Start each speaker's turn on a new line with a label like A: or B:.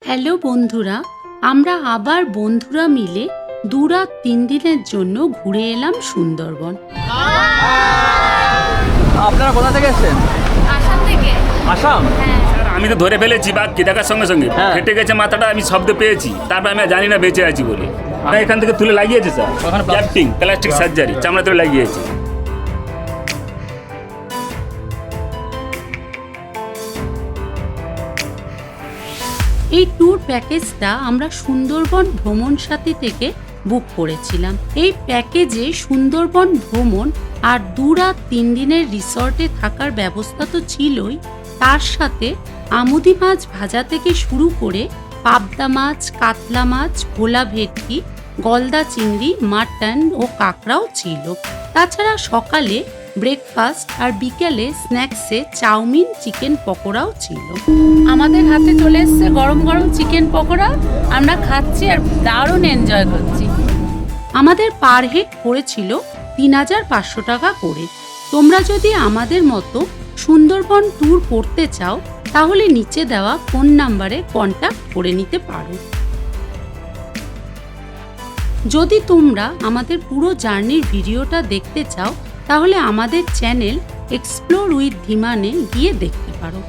A: Hello বন্ধুরা, আমরা আবার বন্ধুরা মিলে 2 রাত 3 দিনের জন্য ঘুরে এলাম সুন্দরবন।
B: আপনারা কোথা থেকে এসেছেন?
C: আসাম থেকে।
B: আসাম?
D: আমি তো ধরে ফেলেছি বাঘ কি দেখার সঙ্গে সঙ্গে ফেটে গেছে মাথাটা, আমি শব্দ পেয়েছি, তারপর আমি জানি না বেঁচে আছি বলে এখান থেকে তুলে লাগিয়েছে স্যার, ক্যাপ্টিং প্লাস্টিক সার্জারি চামড়া তুলে লাগিয়েছে।
A: এই ট্যুর প্যাকেজটা আমরা সুন্দরবন ভ্রমণ সাথী থেকে বুক করেছিলাম। এই প্যাকেজে সুন্দরবন ভ্রমণ আর 2 রাত 3 দিনের রিসর্টে থাকার ব্যবস্থা তো ছিলই, তার সাথে আমুদি মাছ ভাজা থেকে শুরু করে পাবদা মাছ, কাতলা মাছ, ভোলা ভেটকি, গলদা চিংড়ি, মাটন ও কাঁকড়াও ছিল। তাছাড়া সকালে ব্রেকফাস্ট আর বিকেলে স্ন্যাক্সে চাউমিন, চিকেন পকোড়াও ছিল।
C: আমাদের হাতে চলে এসছে গরম গরম চিকেন পকোড়া, আমরা খাচ্ছি আর দারুণ এনজয় করছি।
A: আমাদের পার হেড পড়েছিল ৩,৫০০ টাকা করে। তোমরা যদি আমাদের মতো সুন্দরবন ট্যুর করতে চাও তাহলে নিচে দেওয়া ফোন নাম্বারে কন্ট্যাক্ট করে নিতে পারো। যদি তোমরা আমাদের পুরো জার্নির ভিডিওটা দেখতে চাও তাহলে আমাদের চ্যানেল এক্সপ্লোর উইথ ধীমানে গিয়ে দেখতে পারো।